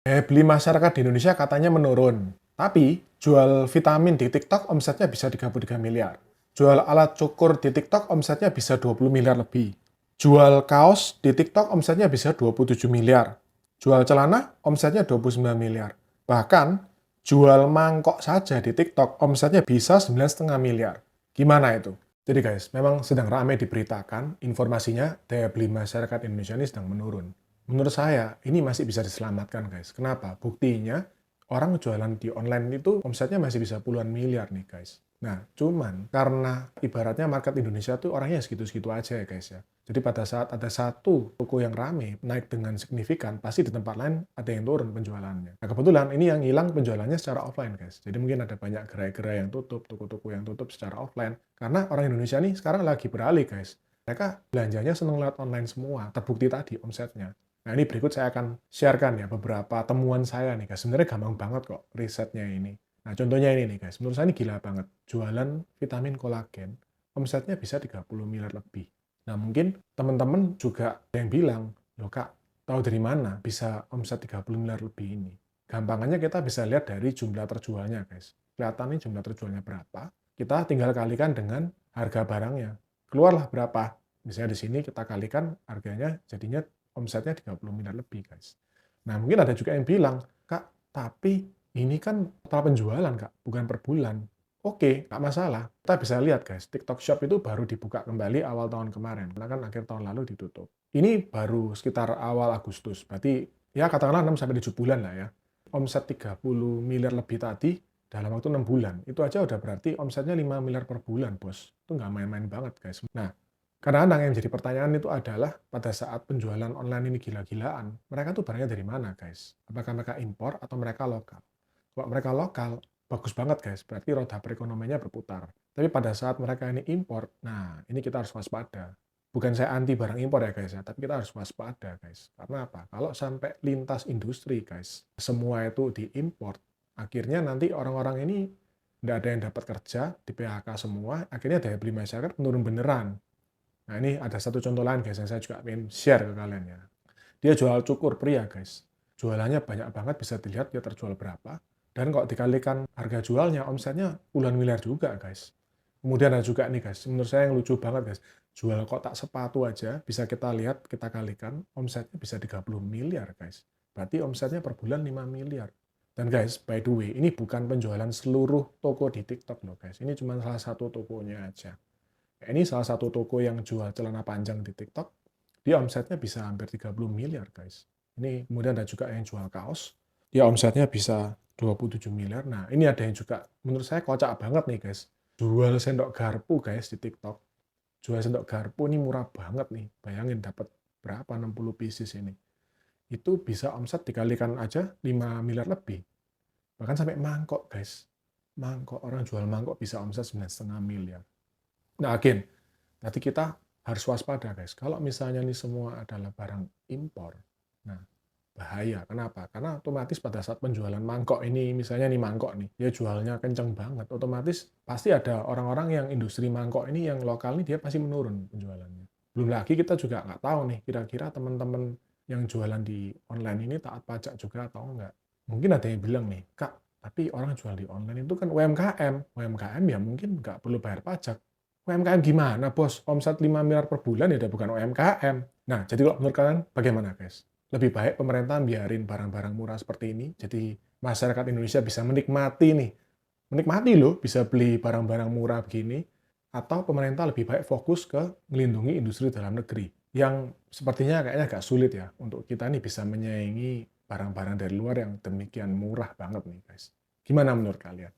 Beli masyarakat di Indonesia katanya menurun. Tapi, jual vitamin di TikTok omsetnya bisa 33 miliar. Jual alat cukur di TikTok omsetnya bisa 20 miliar lebih. Jual kaos di TikTok omsetnya bisa 27 miliar. Jual celana omsetnya 29 miliar. Bahkan, jual mangkok saja di TikTok omsetnya bisa 9,5 miliar. Gimana itu? Jadi guys, memang sedang ramai diberitakan informasinya daya beli masyarakat Indonesia ini sedang menurun. Menurut saya, ini masih bisa diselamatkan guys. Kenapa? Buktinya, orang jualan di online itu omsetnya masih bisa puluhan miliar nih guys. Nah, cuman karena ibaratnya market Indonesia tuh orangnya segitu-segitu aja ya guys ya. Jadi pada saat ada satu toko yang rame, naik dengan signifikan, pasti di tempat lain ada yang turun penjualannya. Nah, kebetulan ini yang hilang penjualannya secara offline guys. Jadi mungkin ada banyak gerai-gerai yang tutup, toko-toko yang tutup secara offline. Karena orang Indonesia nih sekarang lagi beralih guys. Mereka belanjanya seneng lewat online semua, terbukti tadi omsetnya. Nah, ini berikut saya akan sharekan ya beberapa temuan saya nih guys. Sebenarnya gampang banget kok risetnya ini. Nah, contohnya ini nih guys. Menurut saya ini gila banget. Jualan vitamin kolagen, omsetnya bisa 30 miliar lebih. Nah, mungkin teman-teman juga ada yang bilang, loh kak, tahu dari mana bisa omset 30 miliar lebih ini? Gampangannya kita bisa lihat dari jumlah terjualnya guys. Kelihatan nih jumlah terjualnya berapa. Kita tinggal kalikan dengan harga barangnya. Keluarlah berapa. Misalnya di sini kita kalikan harganya jadinya omsetnya 30 miliar lebih, guys. Nah, mungkin ada juga yang bilang, Kak, tapi ini kan total penjualan, Kak, bukan per bulan. Oke, nggak masalah. Kita bisa lihat, guys, TikTok Shop itu baru dibuka kembali awal tahun kemarin, karena kan akhir tahun lalu ditutup. Ini baru sekitar awal Agustus, berarti ya katakanlah 6-7 bulan lah ya. Omset 30 miliar lebih tadi dalam waktu 6 bulan. Itu aja udah berarti omsetnya 5 miliar per bulan, bos. Itu nggak main-main banget, guys. Nah, kadang-kadang yang jadi pertanyaan itu adalah pada saat penjualan online ini gila-gilaan, mereka tuh barangnya dari mana, guys? Apakah mereka impor atau mereka lokal? Kalau mereka lokal, bagus banget, guys. Berarti roda perekonomiannya berputar. Tapi pada saat mereka ini impor, nah ini kita harus waspada. Bukan saya anti barang impor ya, guys ya, tapi kita harus waspada, guys. Karena apa? Kalau sampai lintas industri, guys, semua itu diimpor, akhirnya nanti orang-orang ini nggak ada yang dapat kerja, di PHK semua, akhirnya daya beli masyarakat menurun beneran. Nah, ini ada satu contoh lain guys yang saya juga ingin share ke kalian ya. Dia jual cukur pria guys. Jualannya banyak banget, bisa dilihat dia terjual berapa. Dan kalau dikalikan harga jualnya, omsetnya puluhan miliar juga guys. Kemudian ada juga nih guys, menurut saya yang lucu banget guys. Jual kotak sepatu aja, bisa kita lihat, kita kalikan, omsetnya bisa 30 miliar guys. Berarti omsetnya per bulan 5 miliar. Dan guys, by the way, ini bukan penjualan seluruh toko di TikTok loh guys. Ini cuma salah satu tokonya aja. Ini salah satu toko yang jual celana panjang di TikTok, dia omsetnya bisa hampir 30 miliar, guys. Ini kemudian ada juga yang jual kaos, dia omsetnya bisa 27 miliar. Nah, ini ada yang juga menurut saya kocak banget nih, guys. Jual sendok garpu, guys, di TikTok. Jual sendok garpu ini murah banget nih. Bayangin dapat berapa 60 pieces ini. Itu bisa omset dikalikan aja 5 miliar lebih. Bahkan sampai mangkok, guys. Mangkok, orang jual mangkok bisa omset 9,5 miliar. Nah, again, berarti kita harus waspada, guys. Kalau misalnya ini semua adalah barang impor, nah bahaya. Kenapa? Karena otomatis pada saat penjualan mangkok ini, misalnya nih mangkok nih, dia jualnya kenceng banget, otomatis pasti ada orang-orang yang industri mangkok ini yang lokal nih dia pasti menurun penjualannya. Belum lagi kita juga nggak tahu nih, kira-kira teman-teman yang jualan di online ini taat pajak juga atau enggak. Mungkin ada yang bilang nih, Kak, tapi orang jual di online itu kan UMKM. UMKM ya mungkin nggak perlu bayar pajak. UMKM gimana, Bos? Omset 5 miliar per bulan ya udah bukan UMKM. Nah, jadi kalau menurut kalian bagaimana, guys? Lebih baik pemerintah biarin barang-barang murah seperti ini, jadi masyarakat Indonesia bisa menikmati nih. Menikmati loh, bisa beli barang-barang murah begini. Atau pemerintah lebih baik fokus ke melindungi industri dalam negeri. Yang sepertinya kayaknya agak sulit ya, untuk kita nih bisa menyaingi barang-barang dari luar yang demikian murah banget nih, guys. Gimana menurut kalian?